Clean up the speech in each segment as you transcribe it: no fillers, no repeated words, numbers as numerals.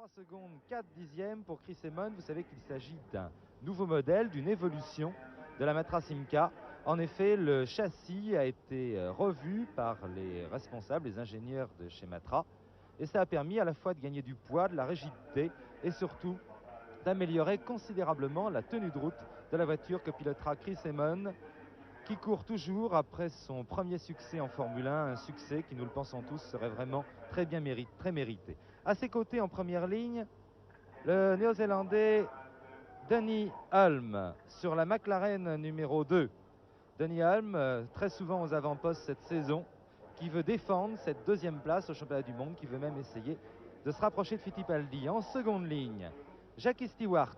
3 secondes 4 dixièmes pour Chris Amon. Vous savez qu'il s'agit d'un nouveau modèle, d'une évolution de la Matra Simca. En effet, le châssis a été revu par les responsables, les ingénieurs de chez Matra, et ça a permis à la fois de gagner du poids, de la rigidité et surtout d'améliorer considérablement la tenue de route de la voiture que pilotera Chris Amon, qui court toujours après son premier succès en Formule 1, un succès qui, nous le pensons tous, serait vraiment très mérité. À ses côtés en première ligne, le néo-zélandais Denny Hulme sur la McLaren numéro 2. Denny Hulme, très souvent aux avant-postes cette saison, qui veut défendre cette deuxième place au championnat du monde, qui veut même essayer de se rapprocher de Fittipaldi. En seconde ligne, Jackie Stewart.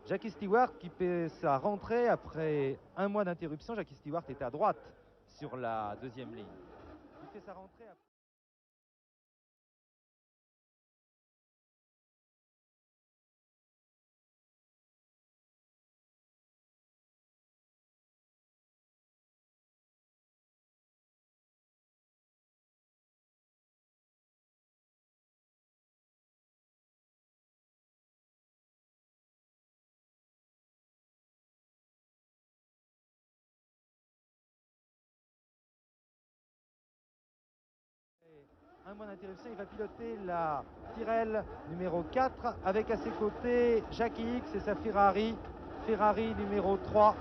Jackie Stewart qui fait sa rentrée après un mois d'interruption. Jackie Stewart est à droite sur la deuxième ligne. Il fait sa rentrée après... Un mois d'interruption, il va piloter la Tyrrell numéro 4 avec à ses côtés Jackie X et sa Ferrari numéro 3.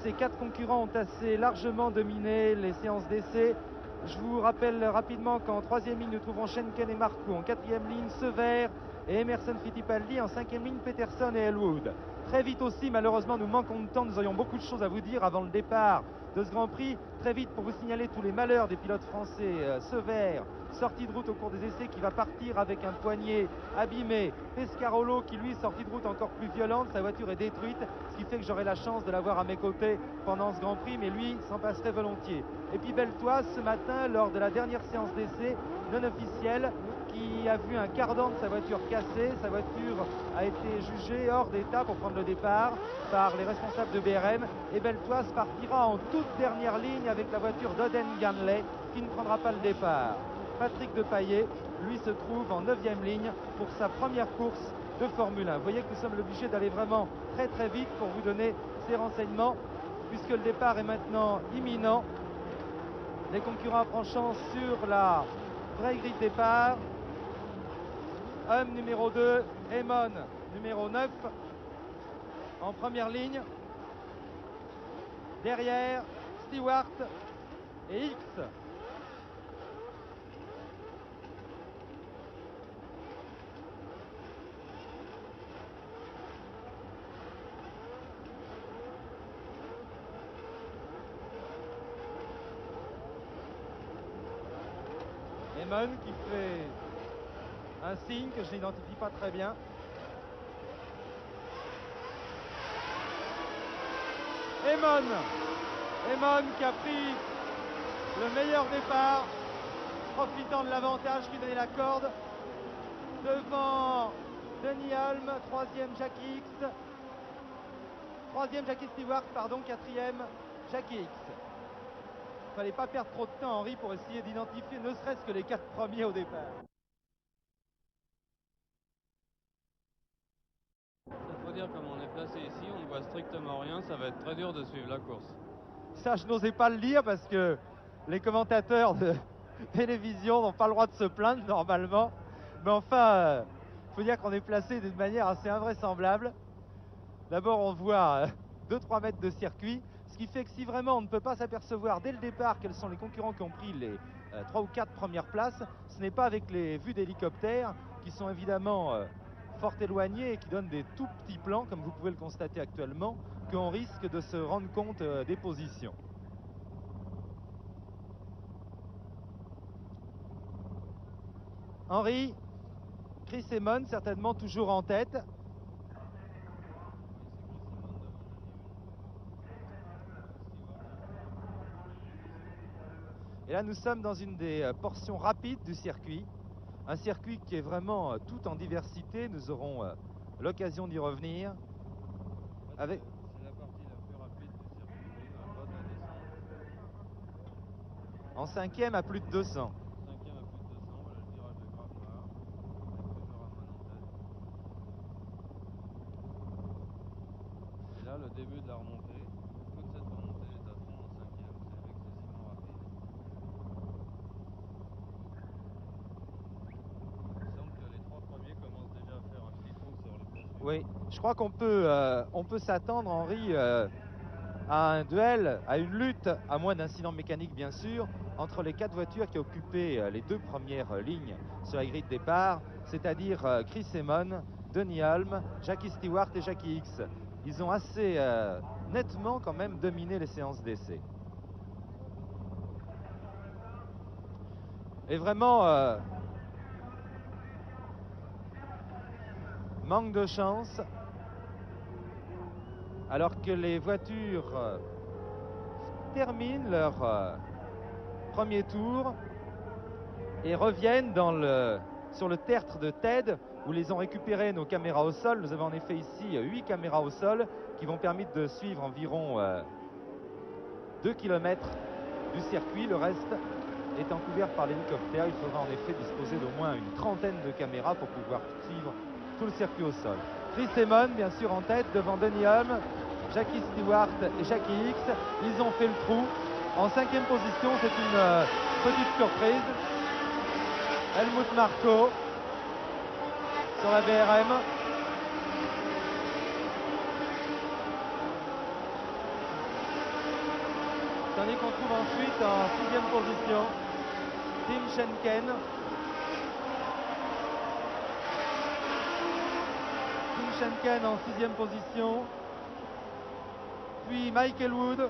Ces 4 concurrents ont assez largement dominé les séances d'essai. Je vous rappelle rapidement qu'en troisième ligne, nous trouvons Schenken et Marcoux. En quatrième ligne, Sever et Emerson Fittipaldi. En cinquième ligne, Peterson et Elwood. Très vite aussi, malheureusement, nous manquons de temps. Nous aurions beaucoup de choses à vous dire avant le départ de ce Grand Prix. Très vite, pour vous signaler tous les malheurs des pilotes français. Sever, sortie de route au cours des essais, qui va partir avec un poignet abîmé. Pescarolo qui lui sortie de route encore plus violente, sa voiture est détruite, ce qui fait que j'aurai la chance de l'avoir à mes côtés pendant ce Grand Prix, mais lui s'en passerait volontiers. Et puis Beltoise ce matin lors de la dernière séance d'essai non officielle, qui a vu un cardan de sa voiture cassée. Sa voiture a été jugée hors d'état pour prendre le départ par les responsables de BRM, et Beltoise partira en toute dernière ligne avec la voiture d'Oden Ganley qui ne prendra pas le départ. Patrick Depailler, lui, se trouve en 9e ligne pour sa première course de Formule 1. Vous voyez que nous sommes obligés d'aller vraiment très vite pour vous donner ces renseignements, puisque le départ est maintenant imminent. Les concurrents approchant sur la vraie grille de départ. Numéro 2, Amon numéro 9 en première ligne. Derrière, Stewart et X. Amon qui fait un signe que je n'identifie pas très bien. Amon qui a pris le meilleur départ, profitant de l'avantage qui donnait la corde. Devant Denny Hulme, 3e Jackie X, 3e Jackie Stewart, pardon, 4e Jackie X. Il ne fallait pas perdre trop de temps, Henri, pour essayer d'identifier ne serait-ce que les 4 premiers au départ. Il faut dire, comme on est placé ici, on ne voit strictement rien, ça va être très dur de suivre la course. Ça, je n'osais pas le lire parce que les commentateurs de télévision n'ont pas le droit de se plaindre normalement. Mais enfin, il faut dire qu'on est placé d'une manière assez invraisemblable. D'abord, on voit 2-3 mètres de circuit, ce qui fait que si vraiment on ne peut pas s'apercevoir dès le départ quels sont les concurrents qui ont pris les 3 ou 4 premières places, ce n'est pas avec les vues d'hélicoptère qui sont évidemment fort éloignées et qui donnent des tout petits plans, comme vous pouvez le constater actuellement, qu'on risque de se rendre compte des positions. Henri, Chris Amon certainement toujours en tête. Et là, nous sommes dans une des portions rapides du circuit. Un circuit qui est vraiment tout en diversité. Nous aurons l'occasion d'y revenir. C'est la partie la plus rapide du circuit, à droite la descente. En 5e à plus de 200. 5e à plus de 200, voilà le virage de Grafar, avec toujours Amon en tête. le début de la remontée. Toute cette remontée est à fond en 5e, c'est excessivement rapide. Il semble que les 3 premiers commencent déjà à faire un petit trou sur le poursuivant. Oui, je crois on peut s'attendre, Henri, à un duel, à une lutte, à moins d'incidents mécaniques bien sûr, entre les 4 voitures qui occupaient les 2 premières lignes sur la grille de départ, c'est-à-dire Chris Amon, Denny Hulme, Jackie Stewart et Jackie Hicks. Ils ont assez nettement quand même dominé les séances d'essai. Et vraiment, manque de chance, alors que les voitures terminent leur premier tour et reviennent sur le tertre de TED où les ont récupérés nos caméras au sol. Nous avons en effet ici 8 caméras au sol qui vont permettre de suivre environ 2 km du circuit. Le reste étant couvert par l'hélicoptère, il faudra en effet disposer d'au moins une trentaine de caméras pour pouvoir suivre tout le circuit au sol. Chris Amon, bien sûr, en tête devant Denny Hulme, Jackie Stewart et Jackie Hicks. Ils ont fait le trou. En 5e position, c'est une petite surprise. Helmut Marko sur la BRM. Tandis qu'on trouve ensuite en 6e position Tim Schenken. Tim Schenken en 6e position. Puis Michael Wood,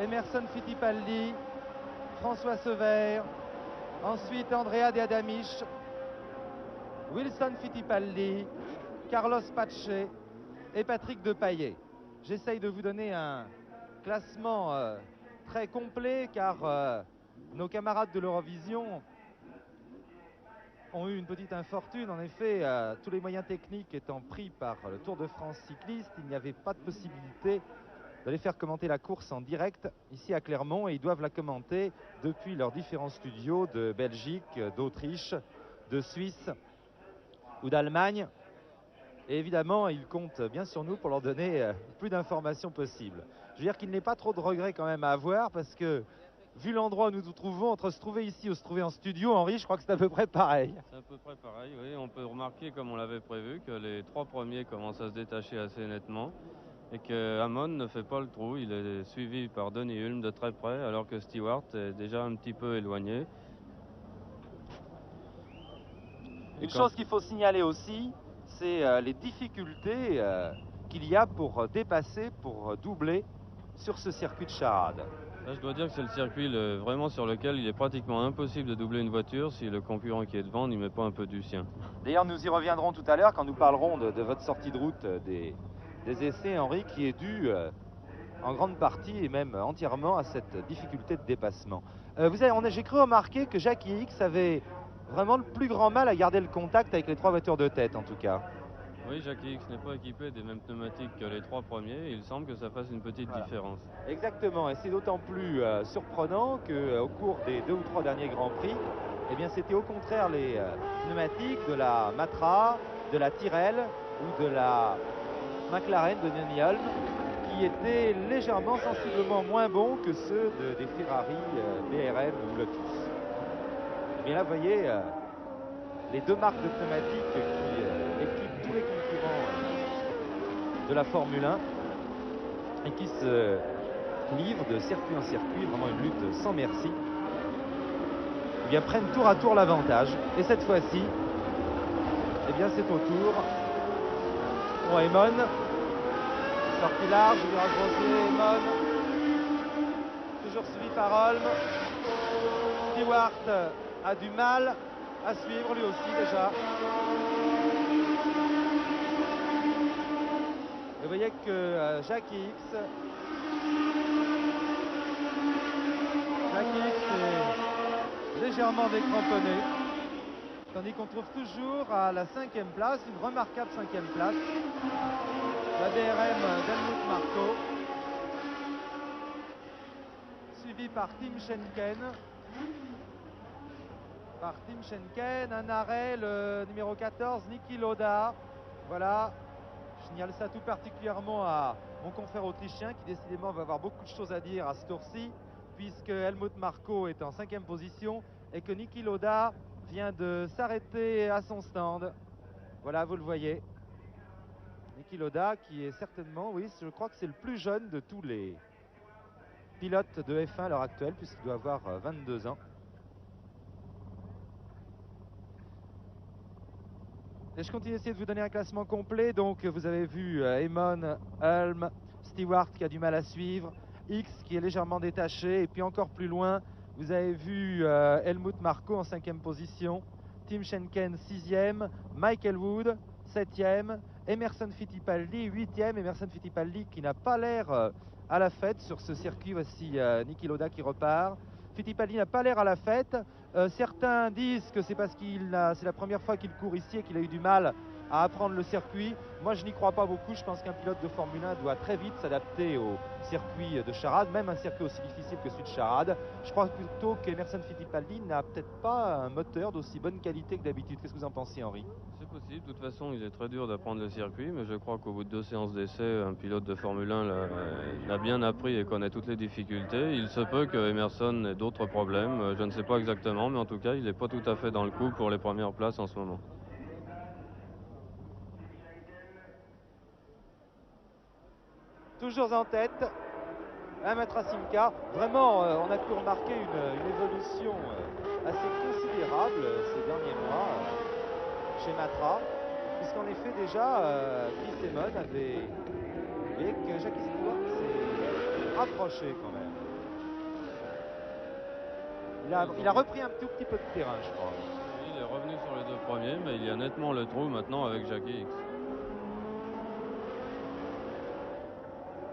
Emerson Fittipaldi, François Sever, ensuite Andrea De Adamisch, Wilson Fittipaldi, Carlos Pache et Patrick Depailler. J'essaye de vous donner un classement très complet car nos camarades de l'Eurovision ont eu une petite infortune. En effet, tous les moyens techniques étant pris par le Tour de France cycliste, il n'y avait pas de possibilité d'aller faire commenter la course en direct ici à Clermont, et ils doivent la commenter depuis leurs différents studios de Belgique, d'Autriche, de Suisse ou d'Allemagne. Et évidemment, ils comptent bien sur nous pour leur donner plus d'informations possibles. Je veux dire qu'il n'est pas trop de regrets quand même à avoir, parce que vu l'endroit où nous nous trouvons, entre se trouver ici ou se trouver en studio, Henri, je crois que c'est à peu près pareil. C'est à peu près pareil, oui. On peut remarquer, comme on l'avait prévu, que les 3 premiers commencent à se détacher assez nettement et que Amon ne fait pas le trou. Il est suivi par Denny Hulme de très près, alors que Stewart est déjà un petit peu éloigné. Une chose qu'il faut signaler aussi, c'est les difficultés qu'il y a pour dépasser, pour doubler sur ce circuit de charade. Là, je dois dire que c'est le circuit vraiment sur lequel il est pratiquement impossible de doubler une voiture si le concurrent qui est devant n'y met pas un peu du sien. D'ailleurs, nous y reviendrons tout à l'heure quand nous parlerons de votre sortie de route des essais, Henri, qui est due en grande partie et même entièrement à cette difficulté de dépassement. J'ai cru remarquer que Jackie Hicks avait vraiment le plus grand mal à garder le contact avec les 3 voitures de tête, en tout cas. Oui, Jackie Hicks n'est pas équipé des mêmes pneumatiques que les 3 premiers, et il semble que ça fasse une petite différence. Exactement, et c'est d'autant plus surprenant qu'au cours des 2 ou 3 derniers Grands Prix, eh bien c'était au contraire les pneumatiques de la Matra, de la Tyrrell ou de la McLaren de Denny Hulme qui étaient légèrement, sensiblement moins bons que ceux des Ferrari, BRM ou Lotus. Et bien là, vous voyez, les 2 marques de pneumatiques qui équipent tous les concurrents de la Formule 1 et qui se livrent de circuit en circuit, vraiment une lutte sans merci, eh bien prennent tour à tour l'avantage. Et cette fois-ci, eh bien c'est au tour pour Amon. Sortie large, virage grossier, Amon. Toujours suivi par Hulme. Stewart a du mal à suivre lui aussi déjà. Et vous voyez que Jackie Hicks est légèrement décramponné, tandis qu'on trouve toujours à la 5e place, une remarquable 5e place, la DRM d'Helmut Marko, suivi par Tim Schenken. Un arrêt, le numéro 14, Niki Lauda. Voilà, signale ça tout particulièrement à mon confrère autrichien qui décidément va avoir beaucoup de choses à dire à ce tour-ci, puisque Helmut Marko est en 5e position et que Niki Lauda vient de s'arrêter à son stand. Voilà, vous le voyez. Niki Lauda qui est certainement, oui, je crois que c'est le plus jeune de tous les pilotes de F1 à l'heure actuelle, puisqu'il doit avoir 22 ans. Et je continue d'essayer de vous donner un classement complet. Donc vous avez vu Eamon, Hulme, Stewart qui a du mal à suivre, X qui est légèrement détaché, et puis encore plus loin, vous avez vu Helmut Marko en 5e position, Tim Schenken 6e, Michael Wood 7e, Emerson Fittipaldi 8e. Emerson Fittipaldi qui n'a pas l'air à la fête sur ce circuit. Voici Niki Lauda qui repart. Fittipaldi n'a pas l'air à la fête. Certains disent que c'est parce c'est la première fois qu'il court ici et qu'il a eu du mal à apprendre le circuit. Moi, je n'y crois pas beaucoup. Je pense qu'un pilote de Formule 1 doit très vite s'adapter au circuit de Charade, même un circuit aussi difficile que celui de Charade. Je crois plutôt qu'Emerson Fittipaldi n'a peut-être pas un moteur d'aussi bonne qualité que d'habitude. Qu'est-ce que vous en pensez, Henri? C'est possible. De toute façon, il est très dur d'apprendre le circuit, mais je crois qu'au bout de 2 séances d'essai, un pilote de Formule 1 l'a bien appris et connaît toutes les difficultés. Il se peut que Emerson ait d'autres problèmes. Je ne sais pas exactement, mais en tout cas, il n'est pas tout à fait dans le coup pour les premières places en ce moment. Toujours en tête, Matra Simca. Vraiment, on a pu remarquer une évolution assez considérable ces derniers mois chez Matra, puisqu'en effet déjà Chris Amon avait, et que Jackie Stewart s'est rapproché quand même. Il a repris un tout petit peu de terrain, je crois. Il est revenu sur les 2 premiers, mais il y a nettement le trou maintenant avec Jackie X.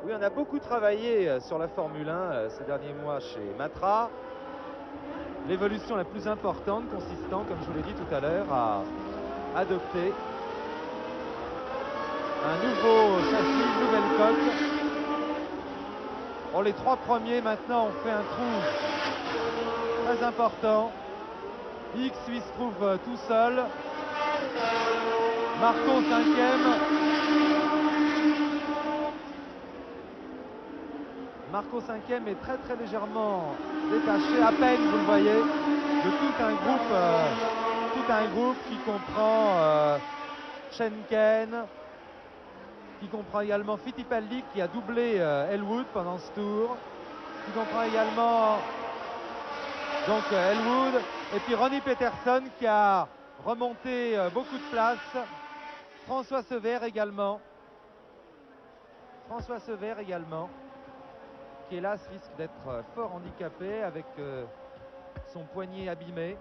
Oui, on a beaucoup travaillé sur la Formule 1 ces derniers mois chez Matra. L'évolution la plus importante consistant, comme je vous l'ai dit tout à l'heure, à adopter un nouveau châssis, une nouvelle coque. Bon, les 3 premiers maintenant ont fait un trou très important. X lui se trouve tout seul. Marko 5e. Marko 5e est très légèrement détaché, à peine vous le voyez, de tout un groupe qui comprend Schenken, qui comprend également Fittipaldi qui a doublé Elwood pendant ce tour, qui comprend également donc Elwood, et puis Ronnie Peterson qui a remonté beaucoup de place, François Sever également, qui hélas risque d'être fort handicapé avec son poignet abîmé.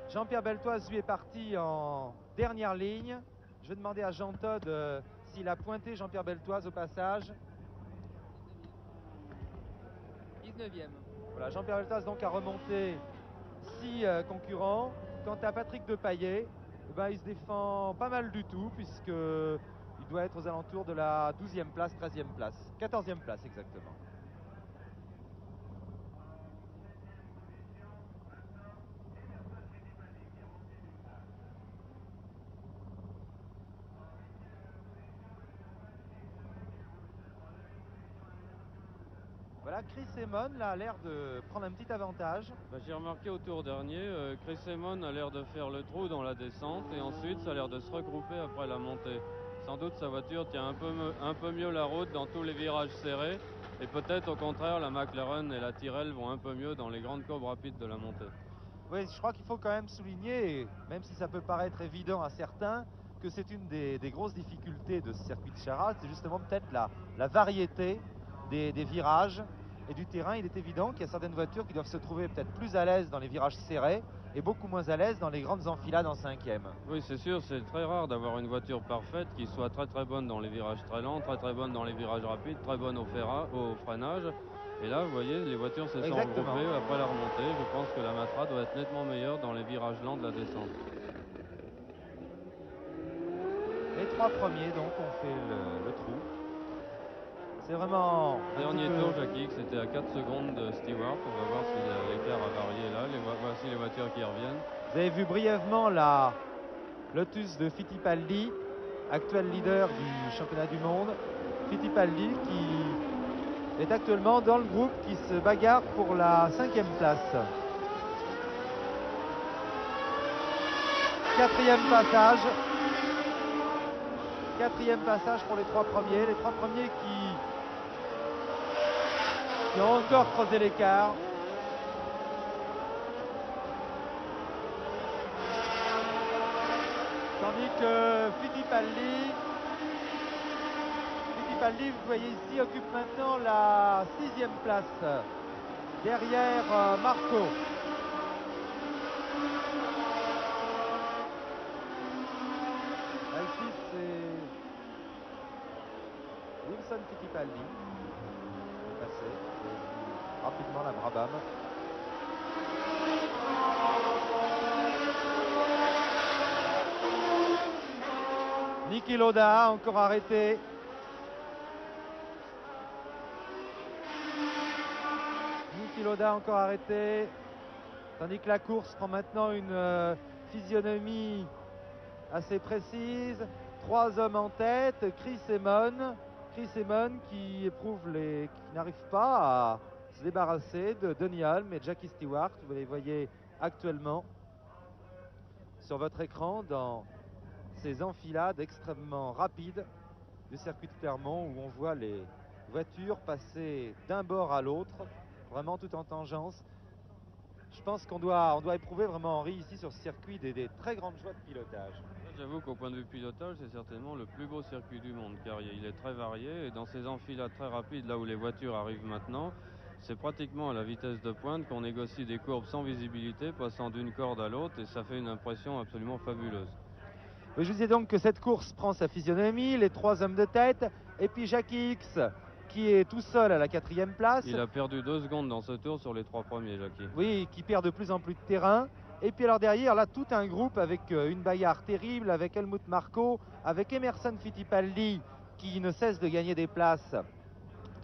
Jean-Pierre Beltoise lui est parti en dernière ligne. Je vais demander à Jean Todt s'il a pointé Jean-Pierre Beltoise au passage. 19e. Voilà, Jean-Pierre Beltoise donc a remonté 6 concurrents. Quant à Patrick Depailler, eh ben, il se défend pas mal du tout puisque il doit être aux alentours de la 12e place, 13e place, 14e place exactement. Voilà, Chris Amon là, a l'air de prendre un petit avantage. J'ai remarqué au tour dernier, Chris Amon a l'air de faire le trou dans la descente et ensuite ça a l'air de se regrouper après la montée. Sans doute sa voiture tient un peu mieux la route dans tous les virages serrés et peut-être au contraire la McLaren et la Tyrrell vont un peu mieux dans les grandes courbes rapides de la montée. Oui, je crois qu'il faut quand même souligner, même si ça peut paraître évident à certains, que c'est une des grosses difficultés de ce circuit de Charade, c'est justement peut-être la variété des virages et du terrain. Il est évident qu'il y a certaines voitures qui doivent se trouver peut-être plus à l'aise dans les virages serrés et beaucoup moins à l'aise dans les grandes enfilades en 5e. Oui, c'est sûr, c'est très rare d'avoir une voiture parfaite qui soit très bonne dans les virages très lents, très bonne dans les virages rapides, très bonne au freinage. Et là, vous voyez, les voitures se sont regroupées après la remontée. Je pense que la Matra doit être nettement meilleure dans les virages lents de la descente. Les 3 premiers, donc, ont fait le trou. C'est vraiment... Dernier tour, Jackie, c'était à 4 secondes de Stewart. On va voir si l'écart a varié là. Voici les voitures qui reviennent. Vous avez vu brièvement la Lotus de Fittipaldi, actuel leader du championnat du monde. Fittipaldi qui est actuellement dans le groupe qui se bagarre pour la 5e place. 4e passage. 4e passage pour les 3 premiers. Les 3 premiers qui ont encore creusé l'écart. Tandis que Fittipaldi, vous voyez ici, occupe maintenant la 6e place derrière Marco. Là ici c'est Wilson Fittipaldi qui est passé rapidement la Brabham. Niki Lauda encore arrêté. Niki Lauda encore arrêté. Tandis que la course prend maintenant une physionomie assez précise. 3 hommes en tête. Chris Amon qui n'arrive pas à se débarrasser de Denny Hulme et Jackie Stewart. Vous les voyez actuellement sur votre écran dans ces enfilades extrêmement rapides du circuit de Clermont où on voit les voitures passer d'un bord à l'autre, vraiment tout en tangence. Je pense qu'on doit éprouver vraiment, Henri, ici sur ce circuit des très grandes joies de pilotage. J'avoue qu'au point de vue pilotage, c'est certainement le plus beau circuit du monde car il est très varié et dans ces enfilades très rapides, là où les voitures arrivent maintenant, c'est pratiquement à la vitesse de pointe qu'on négocie des courbes sans visibilité, passant d'une corde à l'autre et ça fait une impression absolument fabuleuse. Je vous disais donc que cette course prend sa physionomie, les 3 hommes de tête, et puis Jackie X qui est tout seul à la 4e place. Il a perdu 2 secondes dans ce tour sur les 3 premiers, Jackie. Oui, qui perd de plus en plus de terrain. Et puis alors derrière, là, tout un groupe avec une bagarre terrible, avec Helmut Marko, avec Emerson Fittipaldi qui ne cesse de gagner des places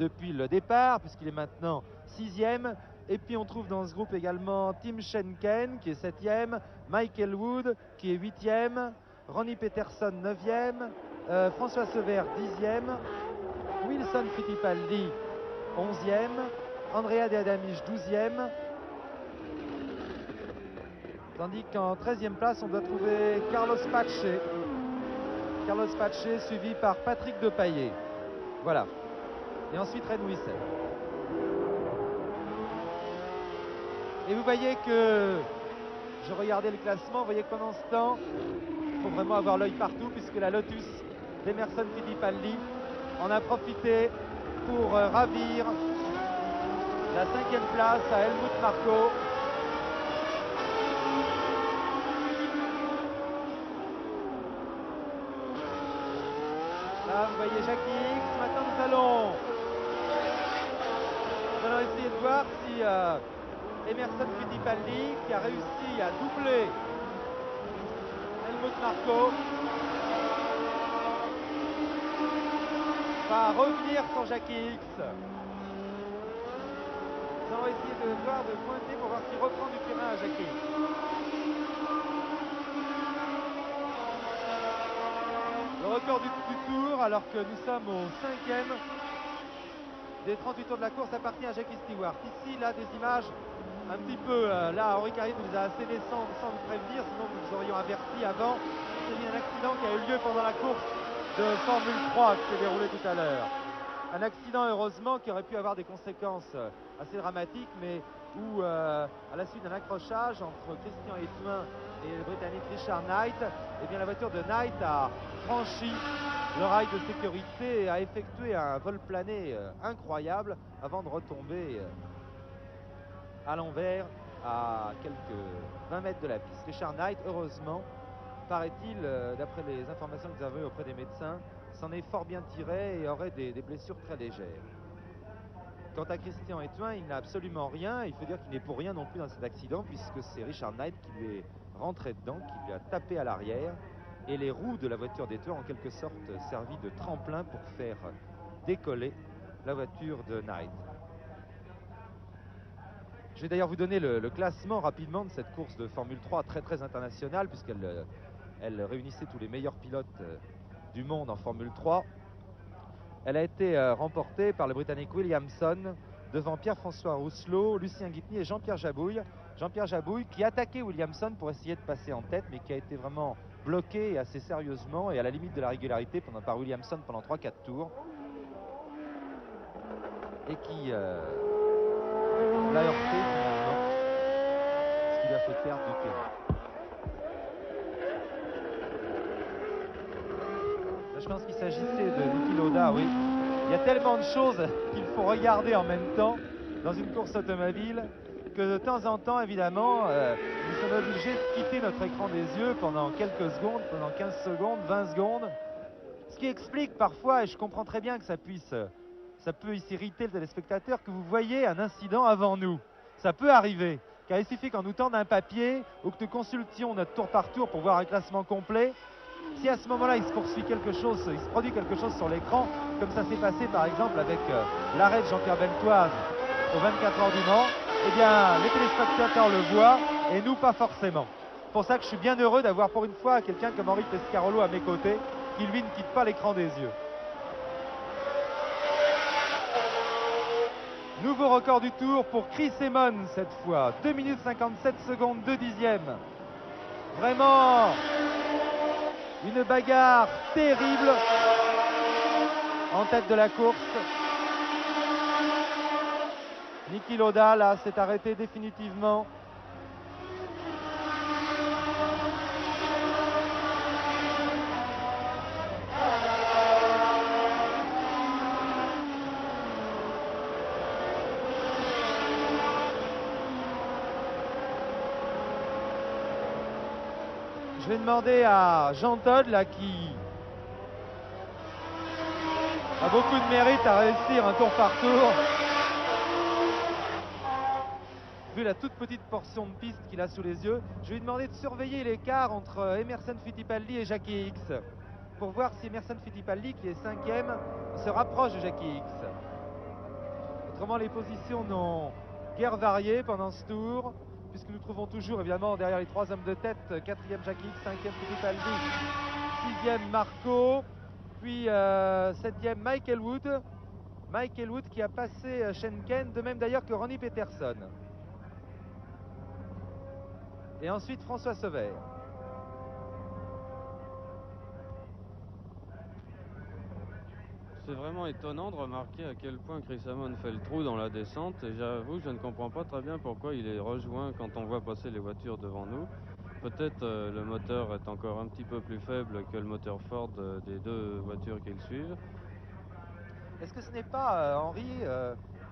depuis le départ, puisqu'il est maintenant 6e. Et puis on trouve dans ce groupe également Tim Schenken qui est 7e, Michael Wood qui est 8e, Ronnie Peterson 9e, François Sever 10e, Wilson Fittipaldi 11e, Andrea De Adamisch 12e. Tandis qu'en 13e place, on doit trouver Carlos Pache. Carlos Pache suivi par Patrick Depailler. Voilà. Et ensuite Ren Wissel. Et vous voyez que je regardais le classement, vous voyez que pendant ce temps, il faut vraiment avoir l'œil partout puisque la Lotus d'Emerson Fittipaldi en a profité pour ravir la 5e place à Helmut Marko. Là, vous voyez Jackie X. Maintenant, nous allons essayer de voir si Emerson Fittipaldi, qui a réussi à doubler Helmut Marko, va revenir sur Jackie X. Nous allons essayer de pointer pour voir s'il reprend du terrain à Jackie X. Le record du tour, alors que nous sommes au 5e des 38 tours de la course, appartient à Jackie Stewart. Ici, là, des images un petit peu... là, Henri Carrier nous a asséné sans nous prévenir, sinon nous vous aurions averti avant. Il y a un accident qui a eu lieu pendant la course de Formule 3 qui s'est déroulé tout à l'heure. Un accident, heureusement, qui aurait pu avoir des conséquences assez dramatiques, mais où, à la suite d'un accrochage entre Christian Etouin et le Britannique Richard Knight, eh bien, la voiture de Knight a franchi le rail de sécurité et a effectué un vol plané incroyable avant de retomber à l'envers à quelques 20 mètres de la piste. Richard Knight, heureusement, paraît-il, d'après les informations que nous avons eues auprès des médecins, s'en est fort bien tiré et aurait des blessures très légères. Quant à Christian Etouin, il n'a absolument rien. Il faut dire qu'il n'est pour rien non plus dans cet accident puisque c'est Richard Knight qui lui est rentré dedans, qui lui a tapé à l'arrière. Et les roues de la voiture d'Etouin ont en quelque sorte servi de tremplin pour faire décoller la voiture de Knight. Je vais d'ailleurs vous donner le classement rapidement de cette course de Formule 3 très internationale puisqu'elle Elle réunissait tous les meilleurs pilotes du monde en Formule 3. Elle a été remportée par le Britannique Williamson devant Pierre-François Rousselot, Lucien Guipny et Jean-Pierre Jabouille. Jean-Pierre Jabouille qui attaquait Williamson pour essayer de passer en tête, mais qui a été vraiment bloqué assez sérieusement et à la limite de la régularité par Williamson pendant 3-4 tours. Et qui l'a heurté finalement, ce qui lui a fait perdre du terrain. Là, je pense qu'il s'agissait de Niki Lauda, oui. Il y a tellement de choses qu'il faut regarder en même temps dans une course automobile que de temps en temps, évidemment, nous sommes obligés de quitter notre écran des yeux pendant quelques secondes, pendant 15 secondes, 20 secondes. Ce qui explique parfois, et je comprends très bien que ça peut ici irriter le téléspectateur, que vous voyez un incident avant nous. Ça peut arriver, car il suffit qu'on nous tende un papier ou que nous consultions notre tour par tour pour voir un classement complet. Si à ce moment-là il se produit quelque chose sur l'écran, comme ça s'est passé par exemple avec l'arrêt de Jean-Pierre Beltoise aux 24 heures du Mans, eh bien les téléspectateurs le voient et nous pas forcément. C'est pour ça que je suis bien heureux d'avoir pour une fois quelqu'un comme Henri Pescarolo à mes côtés, qui lui ne quitte pas l'écran des yeux. Nouveau record du tour pour Chris Amon cette fois, 2 minutes 57 secondes, 2 dixièmes. Vraiment une bagarre terrible en tête de la course. Niki Lauda là s'est arrêté définitivement. Je vais demander à Jean Todt là qui a beaucoup de mérite à réussir un tour par tour. Vu la toute petite portion de piste qu'il a sous les yeux, je vais lui demander de surveiller l'écart entre Emerson Fittipaldi et Jackie Hicks pour voir si Emerson Fittipaldi, qui est 5e, se rapproche de Jackie Hicks. Autrement, les positions n'ont guère varié pendant ce tour, puisque nous trouvons toujours évidemment derrière les 3 hommes de tête, 4e Jackie Hicks, 5e Fittipaldi, 6e Marco, puis 7e Mike Elwood. Mike Elwood qui a passé Schenken, de même d'ailleurs que Ronnie Peterson. Et ensuite François Sauver. C'est vraiment étonnant de remarquer à quel point Chris Amon fait le trou dans la descente. Et j'avoue, je ne comprends pas très bien pourquoi il est rejoint quand on voit passer les voitures devant nous. Peut-être le moteur est encore un petit peu plus faible que le moteur Ford des 2 voitures qui le suivent. Est-ce que ce n'est pas, Henri,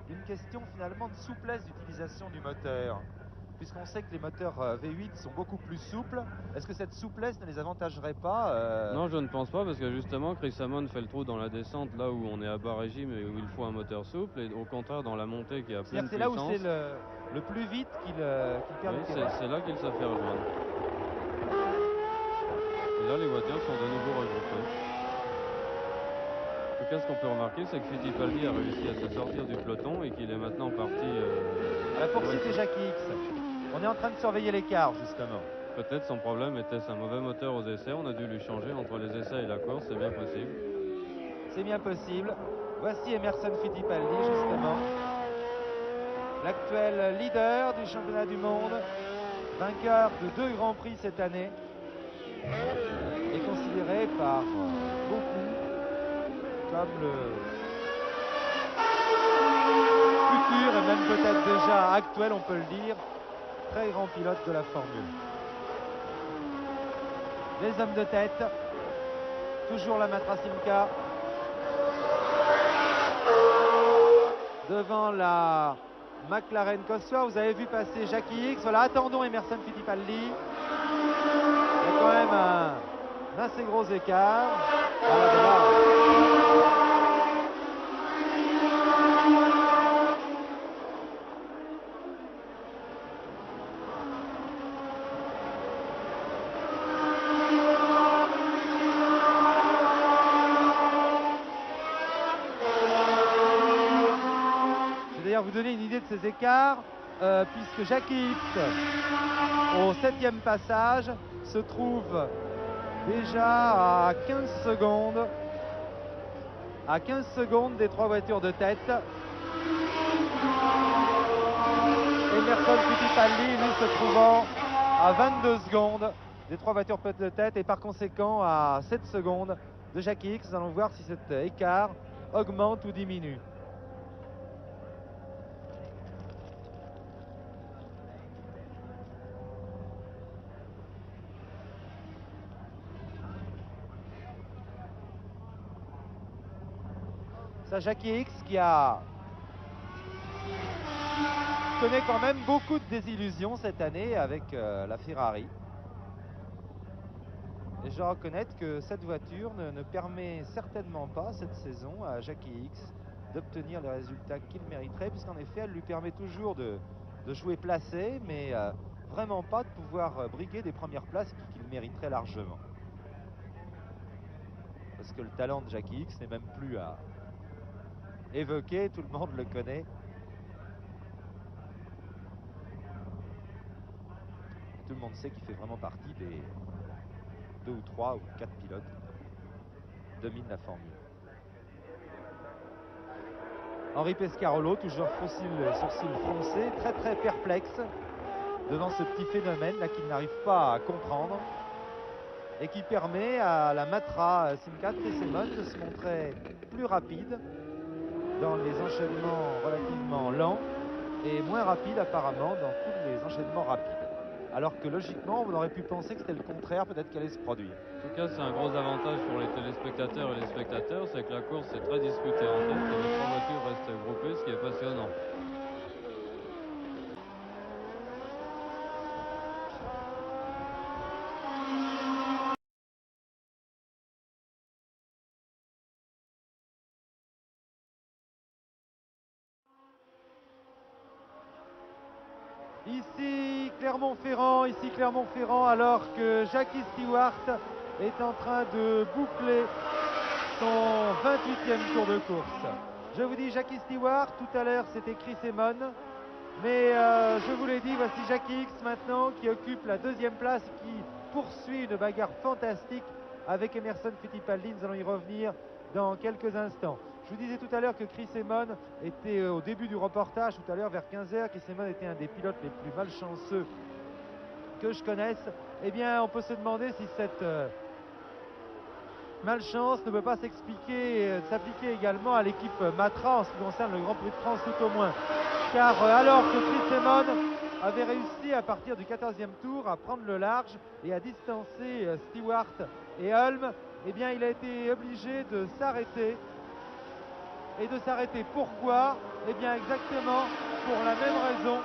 une question finalement de souplesse d'utilisation du moteur? Puisqu'on sait que les moteurs V8 sont beaucoup plus souples, est-ce que cette souplesse ne les avantagerait pas Non, je ne pense pas, parce que justement, Chris Amon fait le trou dans la descente, là où on est à bas régime et où il faut un moteur souple, et au contraire, dans la montée qui a pleine puissance... C'est là où c'est le plus vite qu'il perd du terrain. C'est là qu'il se fait rejoindre. Et là, les voitures sont de nouveau regroupées. En tout cas, ce qu'on peut remarquer, c'est que Fittipaldi a réussi à se sortir du peloton et qu'il est maintenant parti... à la poursuite de Jackie Hicks. On est en train de surveiller l'écart, justement. Peut-être son problème était un mauvais moteur aux essais. On a dû lui changer entre les essais et la course, c'est bien possible. C'est bien possible. Voici Emerson Fittipaldi, justement. L'actuel leader du championnat du monde, vainqueur de 2 Grands Prix cette année, est considéré par beaucoup comme le futur et même peut-être déjà actuel, on peut le dire, très grand pilote de la Formule. Les hommes de tête, toujours la Matra Simca, devant la McLaren Cosworth. Vous avez vu passer Jackie Hicks. Voilà, attendons Emerson Fittipaldi. Il y a quand même un assez gros écart. Vous donner une idée de ces écarts, puisque Jackie Hicks, au 7e passage, se trouve déjà à 15 secondes. À 15 secondes des 3 voitures de tête. Emerson Fittipaldi, lui, se trouvant à 22 secondes des 3 voitures de tête et par conséquent à 7 secondes de Jackie Ickx. Nous allons voir si cet écart augmente ou diminue. Ça, Jackie Ickx qui connaît quand même beaucoup de désillusions cette année avec la Ferrari. Et je dois reconnaître que cette voiture ne permet certainement pas cette saison à Jackie Ickx d'obtenir les résultats qu'il mériterait, puisqu'en effet elle lui permet toujours de jouer placé, mais vraiment pas de pouvoir briguer des premières places qu'il mériterait largement. Parce que le talent de Jackie Ickx n'est même plus à évoquer, tout le monde le connaît. Tout le monde sait qu'il fait vraiment partie des 2 ou 3 ou 4 pilotes qui dominent la Formule. Henri Pescarolo, toujours sourcil froncé, très perplexe devant ce petit phénomène là qu'il n'arrive pas à comprendre et qui permet à la Matra Simca Chris Amon de se montrer plus rapide dans les enchaînements relativement lents et moins rapide apparemment dans tous les enchaînements rapides. Alors que logiquement, on aurait pu penser que c'était le contraire, peut-être qu'elle allait se produire. En tout cas, c'est un gros avantage pour les téléspectateurs et les spectateurs, c'est que la course est très disputée en tête et les 3 voitures restent groupées, ce qui est passionnant. Ici Clermont-Ferrand, alors que Jackie Stewart est en train de boucler son 28e tour de course. Je vous dis Jackie Stewart, tout à l'heure c'était Chris Amon, mais je vous l'ai dit, voici Jackie Ickx maintenant qui occupe la 2e place, qui poursuit une bagarre fantastique avec Emerson Fittipaldi. Nous allons y revenir dans quelques instants. Je vous disais tout à l'heure que Chris Amon était au début du reportage, tout à l'heure vers 15h, Chris Amon était un des pilotes les plus malchanceux que je connaisse. Eh bien, on peut se demander si cette malchance ne peut pas s'appliquer également à l'équipe Matra en ce qui concerne le Grand Prix de France tout au moins. Car alors que Chris Amon avait réussi à partir du 14e tour à prendre le large et à distancer Stewart et Hulme, eh bien il a été obligé de s'arrêter. Et de s'arrêter pourquoi? Eh bien exactement pour la même raison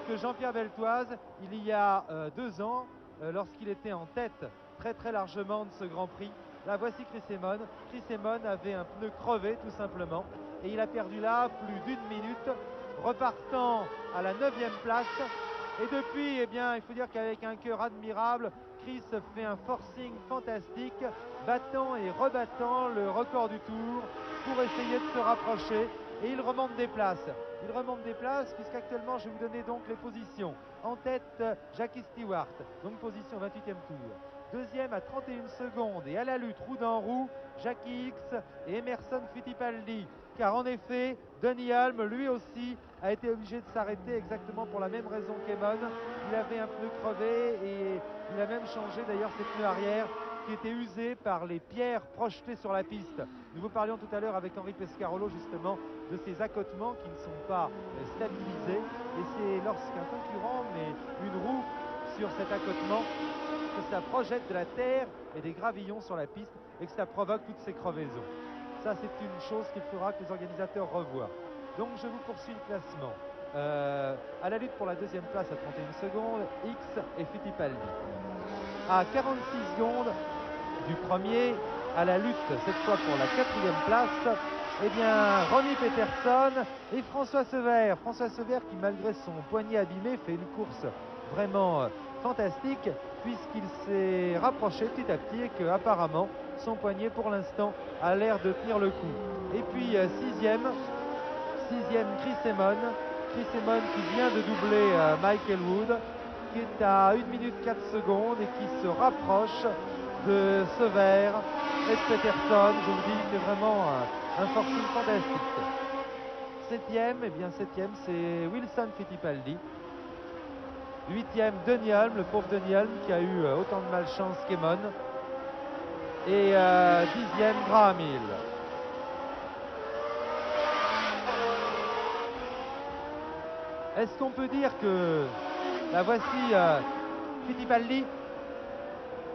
que Jean-Pierre Beltoise il y a 2 ans, lorsqu'il était en tête très largement de ce Grand Prix. Là voici Chris Amon. Chris Amon avait un pneu crevé tout simplement et il a perdu là plus d'1 minute, repartant à la 9e place. Et depuis, eh bien, il faut dire qu'avec un cœur admirable, Chris fait un forcing fantastique, battant et rebattant le record du tour pour essayer de se rapprocher. Et il remonte des places. Il remonte des places puisqu'actuellement, je vais vous donner donc les positions. En tête, Jackie Stewart, donc position 28e tour. 2e à 31 secondes et à la lutte, roue dans roue, Jackie Ickx et Emerson Fittipaldi. Car en effet, Denny Hulme, lui aussi, a été obligé de s'arrêter exactement pour la même raison qu'Amon. Il avait un pneu crevé et il a même changé d'ailleurs ses pneus arrière qui étaient usés par les pierres projetées sur la piste. Nous vous parlions tout à l'heure avec Henri Pescarolo justement de ces accotements qui ne sont pas stabilisés. Et c'est lorsqu'un concurrent met une roue sur cet accotement que ça projette de la terre et des gravillons sur la piste et que ça provoque toutes ces crevaisons. Ça, c'est une chose qu'il faudra que les organisateurs revoient. Donc, je vous poursuis le classement. À la lutte pour la 2e place à 31 secondes, Ickx et Fittipaldi. À 46 secondes du premier, à la lutte cette fois pour la 4e place, eh bien, Ronnie Peterson et François Sevère. François Sevère qui, malgré son poignet abîmé, fait une course vraiment fantastique puisqu'il s'est rapproché petit à petit et que apparemment son poignet pour l'instant a l'air de tenir le coup. Et puis 6e Chris Amon qui vient de doubler Michael Wood, qui est à 1 minute 4 secondes et qui se rapproche de Sever, Peterson. Je vous dis, c'est vraiment un forcing fantastique. Septième, eh bien septième, c'est Wilson Fittipaldi. Huitième, Denny Hulme, le pauvre Denny Hulme qui a eu autant de malchance qu'Emon. Et dixième, Graham Hill. Est-ce qu'on peut dire que la voici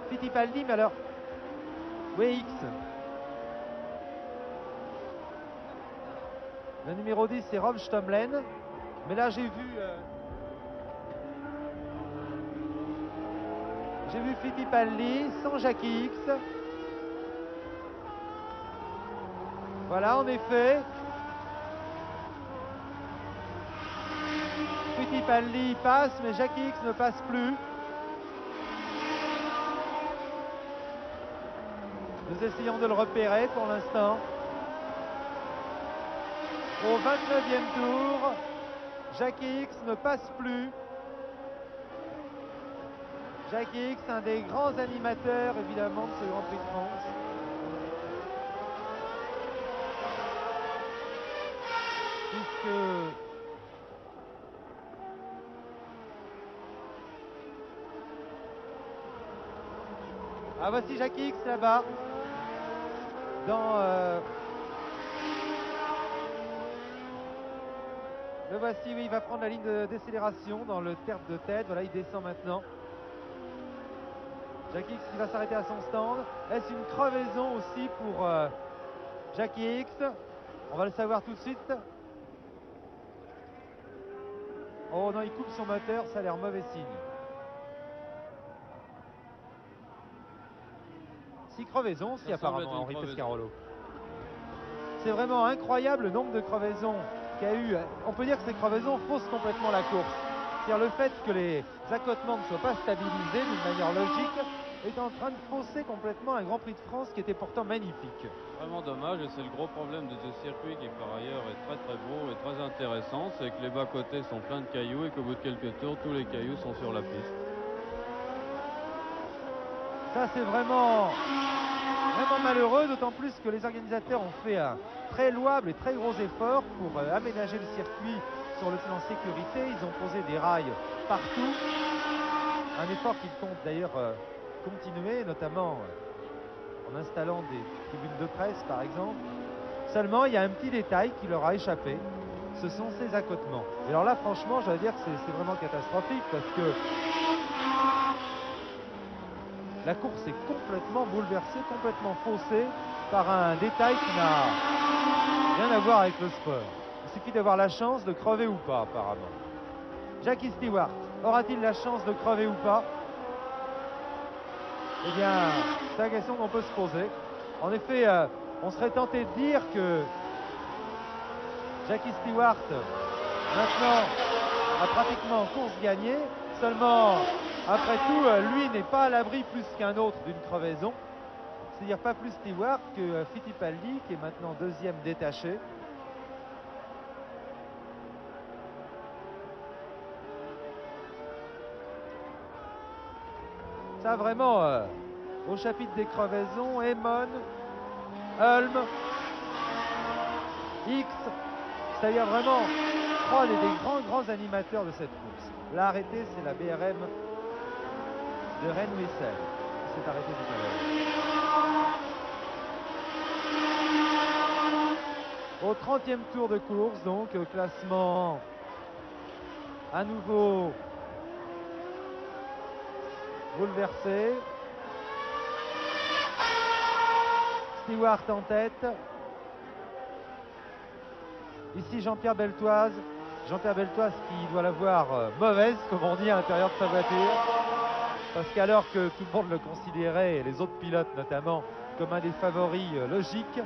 Fittipaldi, mais alors WX. Le numéro 10 c'est Rob Stomlen, mais là j'ai vu Fittipaldi sans Jackie X. Voilà, en effet. Fittipaldi passe, mais Jackie X ne passe plus. Nous essayons de le repérer pour l'instant. Au 29e tour, Jackie X ne passe plus. Jackie X, un des grands animateurs évidemment de ce Grand Prix de France. Puisque ah, voici Jackie X là-bas. Le voici, oui, il va prendre la ligne de décélération dans le tertre de tête. Voilà, il descend maintenant. Jackie X qui va s'arrêter à son stand. Est-ce une crevaison aussi pour Jackie X? On va le savoir tout de suite. Oh non, il coupe son moteur, ça a l'air mauvais signe. Si crevaison, si apparemment, Henri Pescarolo. C'est vraiment incroyable le nombre de crevaisons qu'il y a eu. On peut dire que ces crevaisons faussent complètement la course. C'est-à-dire le fait que les accotements ne soient pas stabilisés d'une manière logique est en train de fausser complètement un Grand Prix de France qui était pourtant magnifique. Vraiment dommage, et c'est le gros problème de ce circuit qui par ailleurs est très très beau et très intéressant, c'est que les bas-côtés sont pleins de cailloux et qu'au bout de quelques tours, tous les cailloux sont sur la piste. Ça c'est vraiment malheureux, d'autant plus que les organisateurs ont fait un très louable et très gros effort pour aménager le circuit sur le plan sécurité. Ils ont posé des rails partout, un effort qu'ils comptent d'ailleurs continuer, notamment en installant des tribunes de presse par exemple. Seulement il y a un petit détail qui leur a échappé, ce sont ces accotements. Et alors là franchement je dois dire que c'est vraiment catastrophique, parce que la course est complètement bouleversée, complètement faussée par un détail qui n'a rien à voir avec le sport. Il suffit d'avoir la chance de crever ou pas apparemment. Jackie Stewart aura-t-il la chance de crever ou pas? Eh bien, c'est la question qu'on peut se poser. En effet, on serait tenté de dire que Jackie Stewart, maintenant, a pratiquement course gagnée. Seulement, après tout, lui n'est pas à l'abri plus qu'un autre d'une crevaison. C'est-à-dire pas plus Stewart que Fittipaldi, qui est maintenant deuxième détaché. Ça vraiment, au chapitre des crevaisons, Emon, Hulme, X, c'est-à-dire vraiment trois des grands animateurs de cette course. Là arrêté, c'est la BRM de Rennes-Wissel qui s'est arrêtée tout à l'heure. Au 30e tour de course, donc classement à nouveau bouleversé. Stewart en tête. Ici Jean-Pierre Beltoise. Jean-Pierre Beltoise qui doit la voir mauvaise, comme on dit, à l'intérieur de sa voiture. Parce qu'alors que tout le monde le considérait, et les autres pilotes notamment, comme un des favoris logiques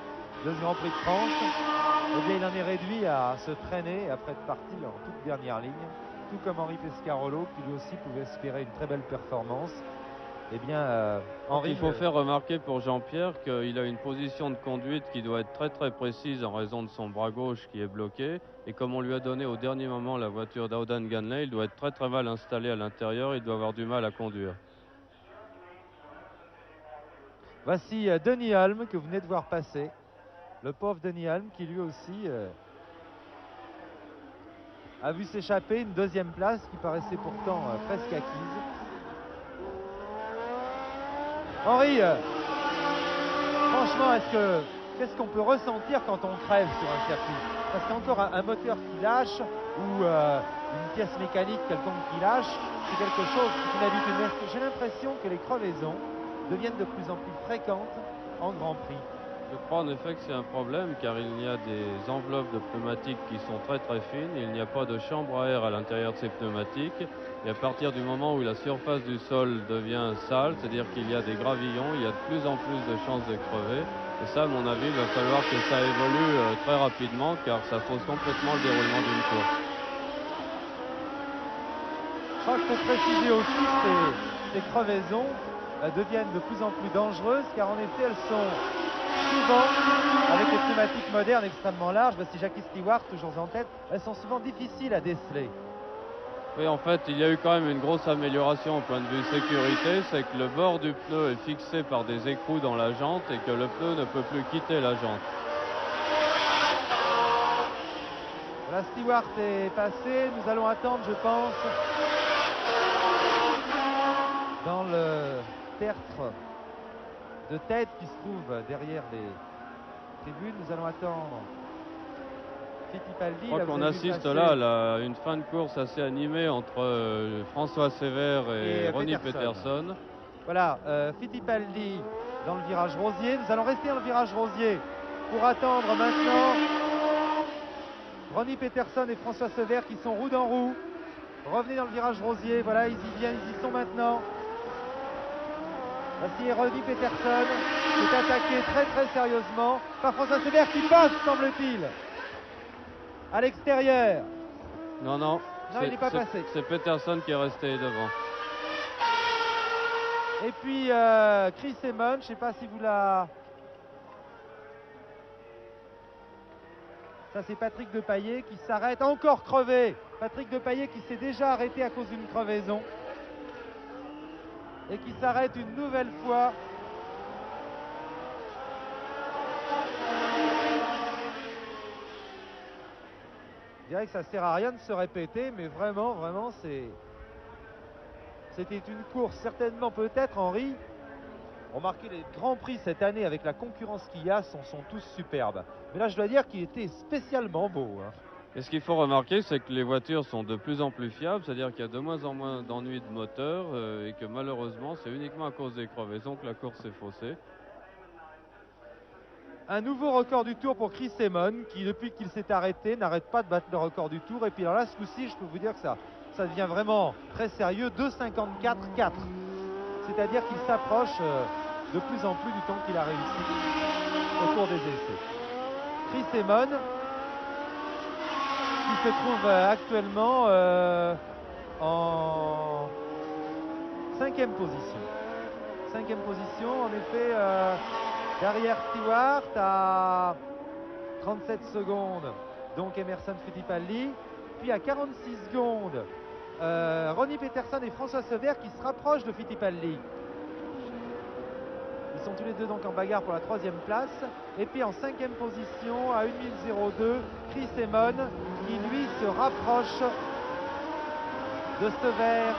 de ce Grand Prix de France, eh bien il en est réduit à se traîner après être parti en toute dernière ligne, tout comme Henri Pescarolo, qui lui aussi pouvait espérer une très belle performance. Eh bien, Henri... Il faut faire remarquer pour Jean-Pierre qu'il a une position de conduite qui doit être très très précise en raison de son bras gauche qui est bloqué. Et comme on lui a donné au dernier moment la voiture d'Audun Ganley, il doit être très mal installé à l'intérieur, il doit avoir du mal à conduire. Voici Denis Hulme que vous venez de voir passer. Le pauvre Denis Hulme qui lui aussi a vu s'échapper une deuxième place qui paraissait pourtant presque acquise. Henri, franchement, qu'est-ce qu'on peut ressentir quand on crève sur un circuit? Parce qu'encore un moteur qui lâche ou une pièce mécanique quelconque qui lâche, c'est quelque chose qui est une habitude. J'ai l'impression que les crevaisons deviennent de plus en plus fréquentes en Grand Prix. Je crois en effet que c'est un problème car il y a des enveloppes de pneumatiques qui sont très très fines, il n'y a pas de chambre à air à l'intérieur de ces pneumatiques et à partir du moment où la surface du sol devient sale, c'est-à-dire qu'il y a des gravillons, il y a de plus en plus de chances de crever et ça à mon avis il va falloir que ça évolue très rapidement car ça fausse complètement le déroulement d'une course. Je crois qu'il faut préciser aussi que ces crevaisons deviennent de plus en plus dangereuses car en effet elles sont souvent, avec les pneumatiques modernes extrêmement larges, voici Jackie Stewart toujours en tête, elles sont souvent difficiles à déceler. Oui, en fait, il y a eu quand même une grosse amélioration au point de vue sécurité, c'est que le bord du pneu est fixé par des écrous dans la jante et que le pneu ne peut plus quitter la jante. Voilà, Stewart est passé, nous allons attendre, je pense, dans le tertre de tête qui se trouve derrière les tribunes. Nous allons attendre Fittipaldi. Je crois qu'on assiste là à une fin de course assez animée entre François Sévère et Ronnie Peterson. Voilà, Fittipaldi dans le virage rosier. Nous allons rester dans le virage rosier pour attendre maintenant Ronnie Peterson et François Sévère qui sont roue dans roue. Revenez dans le virage rosier, voilà, ils y viennent, ils y sont maintenant. Voici Ronnie Peterson qui est attaqué très très sérieusement par François Sévère qui passe, semble-t-il, à l'extérieur. Non, non, il n'est pas passé. C'est Peterson qui est resté devant. Et puis Chris Amon, je ne sais pas si vous la... Ça c'est Patrick Depailler qui s'arrête, encore crevé. Patrick Depailler qui s'est déjà arrêté à cause d'une crevaison. Et qui s'arrête une nouvelle fois. Je dirais que ça sert à rien de se répéter, mais vraiment, vraiment, c'était une course, certainement peut-être, Henri. Remarquez les grands prix cette année avec la concurrence qu'il y a sont tous superbes. Mais là, je dois dire qu'il était spécialement beau. Hein. Et ce qu'il faut remarquer, c'est que les voitures sont de plus en plus fiables, c'est-à-dire qu'il y a de moins en moins d'ennuis de moteur et que malheureusement, c'est uniquement à cause des crevaisons que la course est faussée. Un nouveau record du Tour pour Chris Amon, qui depuis qu'il s'est arrêté, n'arrête pas de battre le record du Tour. Et puis alors là, ce coup-ci, je peux vous dire que ça devient vraiment très sérieux. 2,54,4. C'est-à-dire qu'il s'approche de plus en plus du temps qu'il a réussi au cours des essais. Chris Amon, qui se trouve actuellement en 5e position. 5e position, en effet, derrière Stewart à 37 secondes, donc Emerson Fittipaldi. Puis à 46 secondes, Ronnie Peterson et François Sévère qui se rapprochent de Fittipaldi. Ils sont tous les deux donc en bagarre pour la 3e place. Et puis en 5e position, à 1 minute 02, Chris Amon qui lui se rapproche de Sévère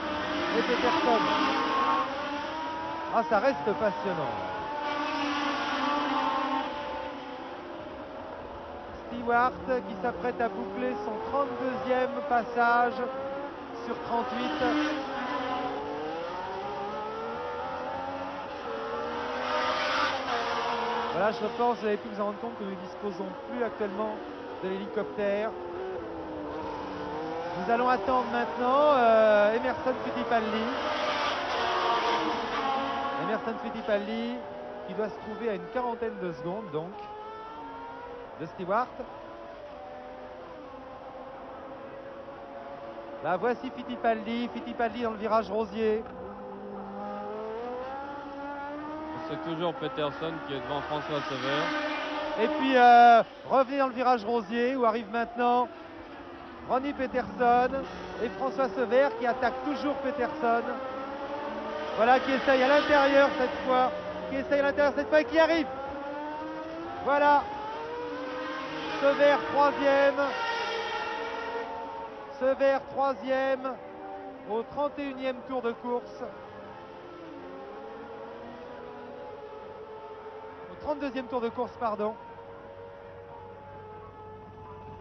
et Peterson. Ah, ça reste passionnant. Stewart qui s'apprête à boucler son 32e passage sur 38. Voilà, je pense, vous avez pu vous en rendre compte que nous ne disposons plus actuellement de l'hélicoptère. Nous allons attendre maintenant Emerson Fittipaldi. Emerson Fittipaldi qui doit se trouver à une 40aine de secondes donc de Stewart. Là voici Fittipaldi dans le virage rosier. C'est toujours Peterson qui est devant François Sévère. Et puis revenez dans le virage rosier où arrive maintenant Ronnie Peterson et François Sévère qui attaque toujours Peterson. Voilà, qui essaye à l'intérieur cette fois qui essaye à l'intérieur cette fois et qui arrive. Voilà. Sever troisième. Sever troisième au 31e tour de course. Au 32e tour de course, pardon.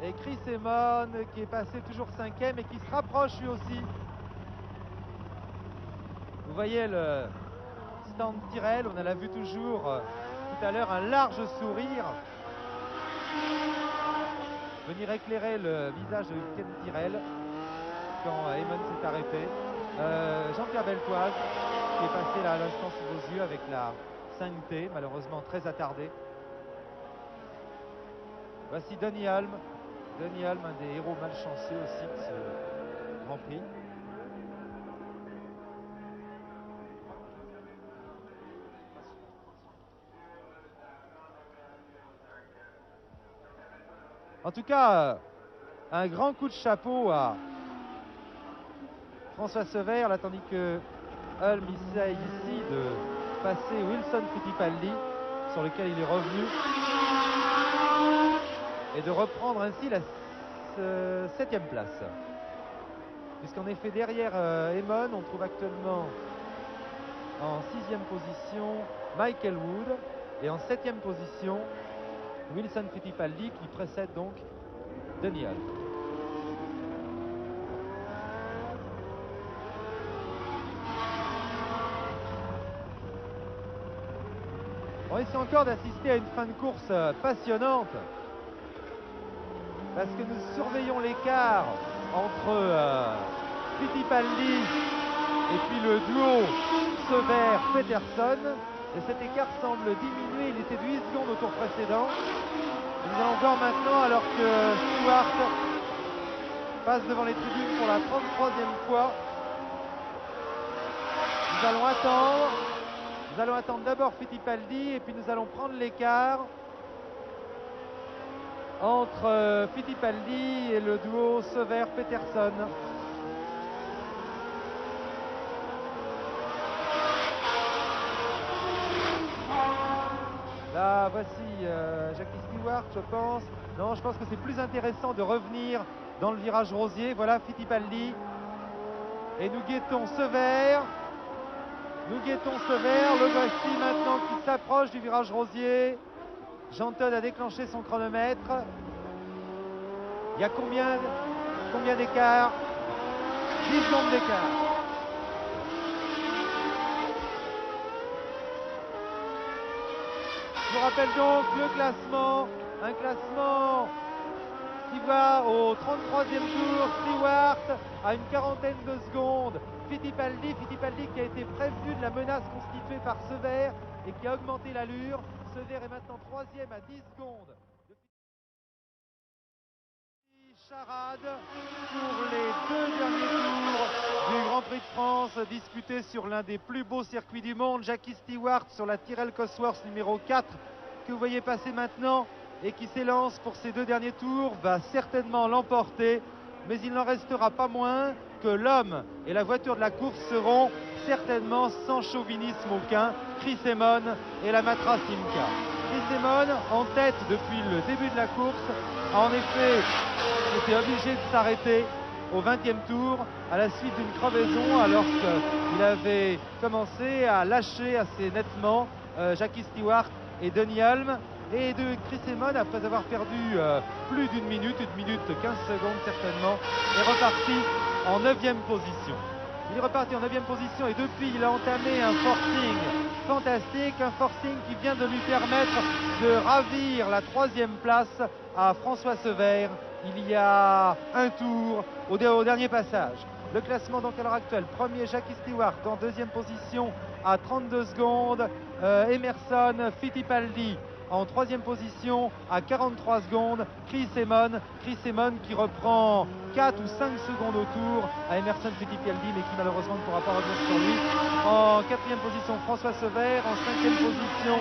Et Chris Amon qui est passé toujours 5e et qui se rapproche lui aussi. Vous voyez le stand Tyrrell, on l'a vu toujours tout à l'heure, un large sourire venir éclairer le visage de Ken Tyrrell quand Amon s'est arrêté. Jean-Pierre Beltoise qui est passé là à l'instant sous vos yeux avec la 5T, malheureusement très attardée. Voici Donny Hulme. Donny Hulme, un des héros malchanceux aussi de ce Grand Prix. En tout cas, un grand coup de chapeau à François Sever, là, tandis que Hulme essaye ici de passer Wilson Fittipaldi, sur lequel il est revenu, et de reprendre ainsi la 7e place. Puisqu'en effet, derrière Amon, on trouve actuellement en 6e position Michael Wood, et en 7e position Wilson Fittipaldi, qui précède donc Donny Hulme. On essaie encore d'assister à une fin de course passionnante, parce que nous surveillons l'écart entre Fittipaldi et puis le duo Sever-Peterson, et cet écart semble diminuer. Il était de 8 secondes au tour précédent. Et nous allons voir maintenant, alors que Stewart passe devant les tribunes pour la 33e fois, nous allons attendre d'abord Fittipaldi, et puis nous allons prendre l'écart entre Fittipaldi et le duo Sever-Peterson. Là, voici Jackie Stewart, je pense. Non, je pense que c'est plus intéressant de revenir dans le virage rosier. Voilà Fittipaldi. Et nous guettons Sever. Nous guettons Sever. Le voici maintenant qui s'approche du virage rosier. Jean Todt a déclenché son chronomètre. Il y a combien d'écart? 10 secondes d'écart. Je vous rappelle donc le classement, un classement qui va au 33e tour. Stewart à une quarantaine de secondes. Fittipaldi qui a été prévenu de la menace constituée par Sever et qui a augmenté l'allure. Sever est maintenant 3e à 10 secondes. Charade pour les 2 derniers tours du Grand Prix de France, disputé sur l'un des plus beaux circuits du monde. Jackie Stewart sur la Tyrrell Cosworth numéro 4 que vous voyez passer maintenant et qui s'élance pour ces 2 derniers tours, va certainement l'emporter, mais il n'en restera pas moins que l'homme et la voiture de la course seront certainement sans chauvinisme aucun, Chris Amon et la Matra Simca. Chris Amon en tête depuis le début de la course, a en effet été obligé de s'arrêter au 20e tour à la suite d'une crevaison, alors qu'il avait commencé à lâcher assez nettement Jackie Stewart et Donny Hulme. Et de Chris Amon, après avoir perdu plus d'une minute, 1 minute 15 secondes certainement, est reparti en 9e position. Il est reparti en 9e position et depuis il a entamé un forcing fantastique, un forcing qui vient de lui permettre de ravir la 3e place à François Sever il y a un tour au dernier passage. Le classement donc à l'heure actuelle: premier Jackie Stewart, en 2e position à 32 secondes, Emerson Fittipaldi en 3e position à 43 secondes, Chris Amon qui reprend 4 ou 5 secondes au tour à Emerson Fittipaldi, mais qui malheureusement ne pourra pas revenir sur lui. En 4e position François Sever, en 5e position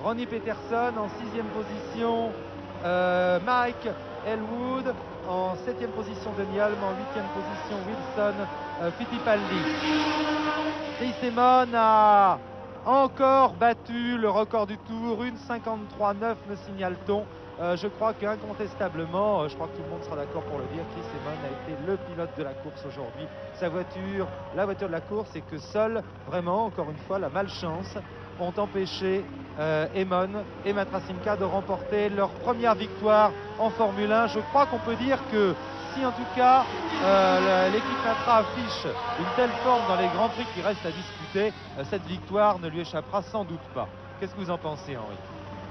Ronnie Peterson, en 6e position Mike Elwood, en 7e position Donny Hulme, en 8e position Wilson Fittipaldi. Chris Amon a encore battu le record du tour, 1:53,9 me signale-t-on. Je crois qu'incontestablement, je crois que tout le monde sera d'accord pour le dire, Chris Amon a été le pilote de la course aujourd'hui. Sa voiture, la voiture de la course, et que seul, vraiment, encore une fois, la malchance ont empêché Amon et Matrasinka de remporter leur première victoire en Formule 1. Je crois qu'on peut dire que si en tout cas l'équipe Matra affiche une telle forme dans les grands prix qui restent à disputer, cette victoire ne lui échappera sans doute pas. Qu'est-ce que vous en pensez, Henri?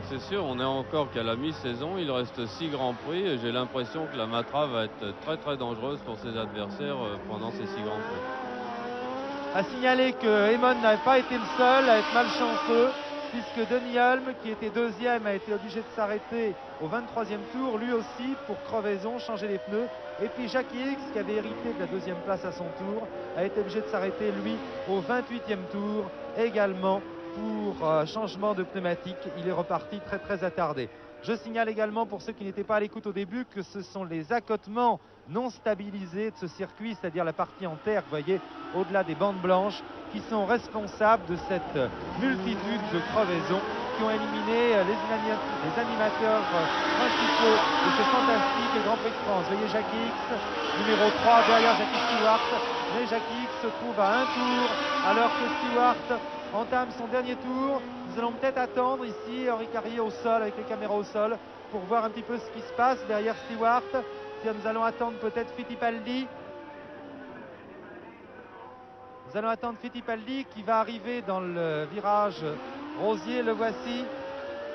C'est sûr, on est encore qu'à la mi-saison, il reste 6 grands prix et j'ai l'impression que la Matra va être très très dangereuse pour ses adversaires pendant ces 6 grands prix. À signaler que Amon n'avait pas été le seul à être malchanceux, puisque Denis Hulme, qui était deuxième, a été obligé de s'arrêter au 23e tour, lui aussi pour crevaison, changer les pneus. Et puis Jackie Hicks, qui avait hérité de la deuxième place à son tour, a été obligé de s'arrêter lui au 28e tour également pour changement de pneumatique. Il est reparti très très attardé. Je signale également pour ceux qui n'étaient pas à l'écoute au début que ce sont les accotements non stabilisés de ce circuit, c'est-à-dire la partie en terre, vous voyez, au-delà des bandes blanches, qui sont responsables de cette multitude de crevaisons qui ont éliminé les animateurs principaux de ce fantastique Grand Prix de France. Vous voyez Jackie Hicks, numéro 3 derrière Jackie Stewart, mais Jackie Hicks se trouve à un tour alors que Stewart entame son dernier tour. Nous allons peut-être attendre ici Henri Carrier au sol avec les caméras au sol pour voir un petit peu ce qui se passe derrière Stewart. Nous allons attendre peut-être Fittipaldi. Nous allons attendre Fittipaldi qui va arriver dans le virage rosier, le voici.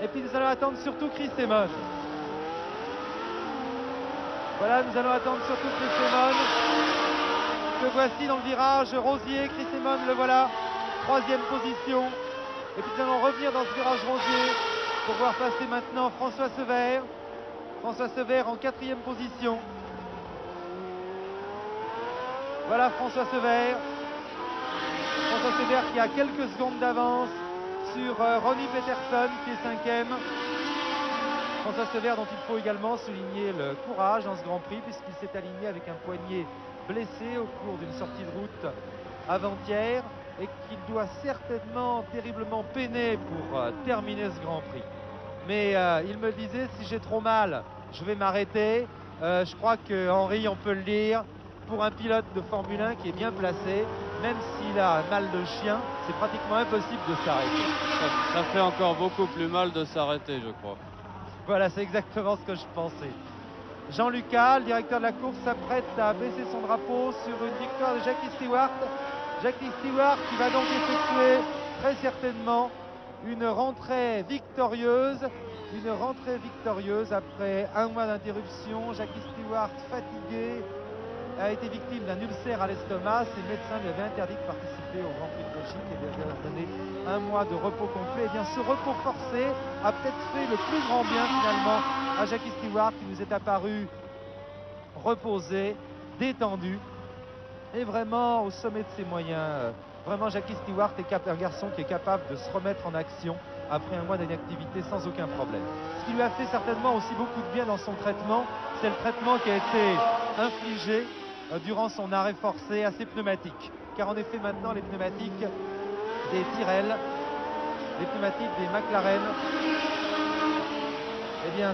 Et puis nous allons attendre surtout Chris Amon. Voilà, nous allons attendre surtout Chris Amon. Que voici dans le virage rosier, Chris Amon, le voilà, 3e position. Et puis nous allons revenir dans ce virage rosier pour voir passer maintenant François Sever. François Sever en 4e position. Voilà François Sever. François Sever qui a quelques secondes d'avance sur Ronnie Peterson qui est 5e. François Sever dont il faut également souligner le courage dans ce Grand Prix puisqu'il s'est aligné avec un poignet blessé au cours d'une sortie de route avant-hier et qu'il doit certainement terriblement peiner pour terminer ce Grand Prix. Mais il me disait, si j'ai trop mal, je vais m'arrêter. Je crois que Henri, on peut le dire, pour un pilote de Formule 1 qui est bien placé, même s'il a un mal de chien, c'est pratiquement impossible de s'arrêter. Ça fait encore beaucoup plus mal de s'arrêter, je crois. Voilà, c'est exactement ce que je pensais. Jean Lucas, le directeur de la course, s'apprête à baisser son drapeau sur une victoire de Jackie Stewart. Jackie Stewart qui va donc effectuer très certainement une rentrée victorieuse après un mois d'interruption. Jackie Stewart, fatigué, a été victime d'un ulcère à l'estomac. Ses médecins lui avaient interdit de participer au Grand Prix de Belgique et lui avaient donné un mois de repos complet. Et bien ce repos forcé a peut-être fait le plus grand bien finalement à Jackie Stewart qui nous est apparu reposé, détendu et vraiment au sommet de ses moyens. Vraiment Jackie Stewart est un garçon qui est capable de se remettre en action après un mois d'inactivité sans aucun problème. Ce qui lui a fait certainement aussi beaucoup de bien dans son traitement, c'est le traitement qui a été infligé durant son arrêt forcé à ses pneumatiques. Car en effet maintenant les pneumatiques des Tyrrell, les pneumatiques des McLaren, eh bien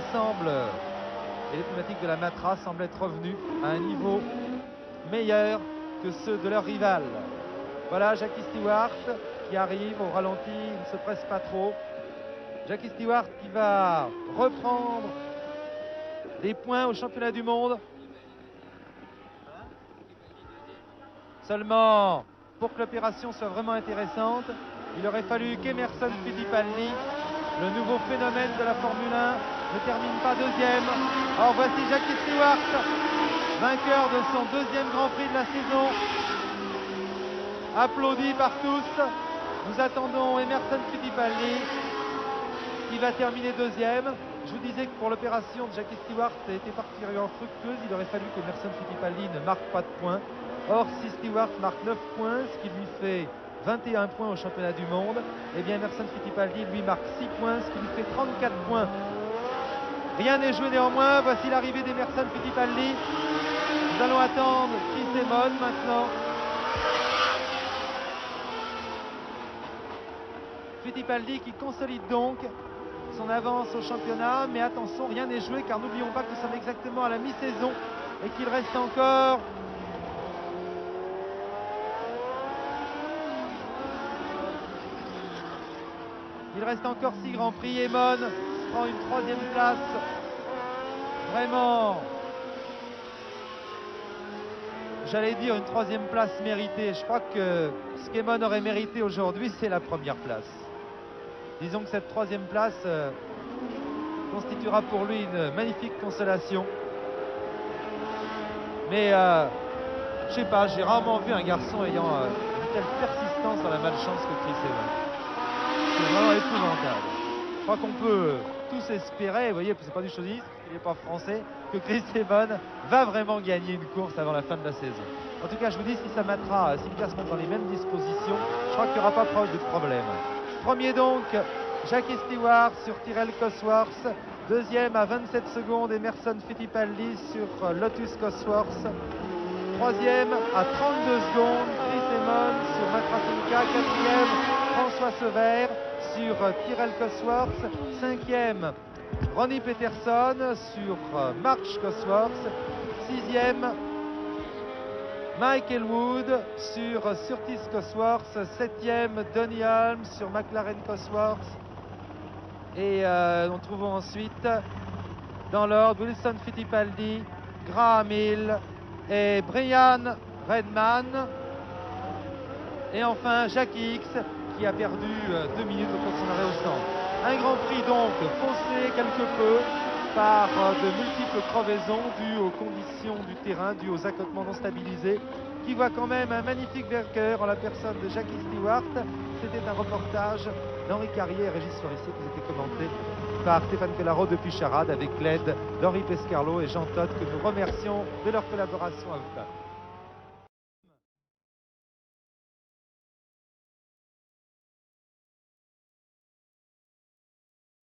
et les pneumatiques de la Matra semblent être revenus à un niveau meilleur que ceux de leurs rivales. Voilà Jackie Stewart qui arrive au ralenti, il ne se presse pas trop. Jackie Stewart qui va reprendre des points au championnat du monde. Seulement, pour que l'opération soit vraiment intéressante, il aurait fallu qu'Emerson Fittipaldi, le nouveau phénomène de la Formule 1, ne termine pas deuxième. Or voici Jackie Stewart, vainqueur de son deuxième Grand Prix de la saison, applaudi par tous. Nous attendons Emerson Fittipaldi qui va terminer deuxième. Je vous disais que pour l'opération de Jackie Stewart, ça a été particulièrement fructueuse. Il aurait fallu qu'Emerson Fittipaldi ne marque pas de points. Or, si Stewart marque 9 points, ce qui lui fait 21 points au championnat du monde, eh bien Emerson Fittipaldi lui marque 6 points, ce qui lui fait 34 points. Rien n'est joué néanmoins. Voici l'arrivée d'Emerson Fittipaldi. Nous allons attendre Chris Amon maintenant. Fittipaldi qui consolide donc son avance au championnat, mais attention, rien n'est joué car n'oublions pas que nous sommes exactement à la mi-saison et qu'il reste encore il reste encore 6 Grands Prix. Emon prend une 3e place, vraiment, j'allais dire une 3e place méritée. Je crois que ce qu'Emon aurait mérité aujourd'hui, c'est la première place. Disons que cette 3e place constituera pour lui une magnifique consolation. Mais je sais pas, j'ai rarement vu un garçon ayant une telle persistance dans la malchance que Chris Evans. C'est vraiment épouvantable. Je crois qu'on peut tous espérer, vous voyez, c'est pas du chaudisme, il n'est pas français, que Chris Evans va vraiment gagner une course avant la fin de la saison. En tout cas, je vous dis, si ça mettra, si Lucas se met dans les mêmes dispositions, je crois qu'il n'y aura pas de problème. Premier donc, Jackie Stewart sur Tyrrell Cosworth. Deuxième à 27 secondes, Emerson Fittipaldi sur Lotus Cosworth. Troisième à 32 secondes, Chris Emon sur Matrasinka. Quatrième, François Sever sur Tyrrell Cosworth. Cinquième, Ronnie Peterson sur March Cosworth. Sixième, Michael Wood sur Surtees Cosworth. Septième, Donny Holmes sur McLaren Cosworth. Et nous trouvons ensuite dans l'ordre Wilson Fittipaldi, Graham Hill et Brian Redman. Et enfin Jackie X qui a perdu 2 minutes au cours de son arrêt au stand. Un Grand Prix donc faussé quelque peu par de multiples crevaisons dues aux conditions du terrain, dues aux accotements non stabilisés, qui voit quand même un magnifique vainqueur en la personne de Jackie Stewart. C'était un reportage d'Henri Carrier et Régis Forissier qui était commenté par Stéphane Collaro depuis Charade avec l'aide d'Henri Pescarlo et Jean Todt que nous remercions de leur collaboration à vous.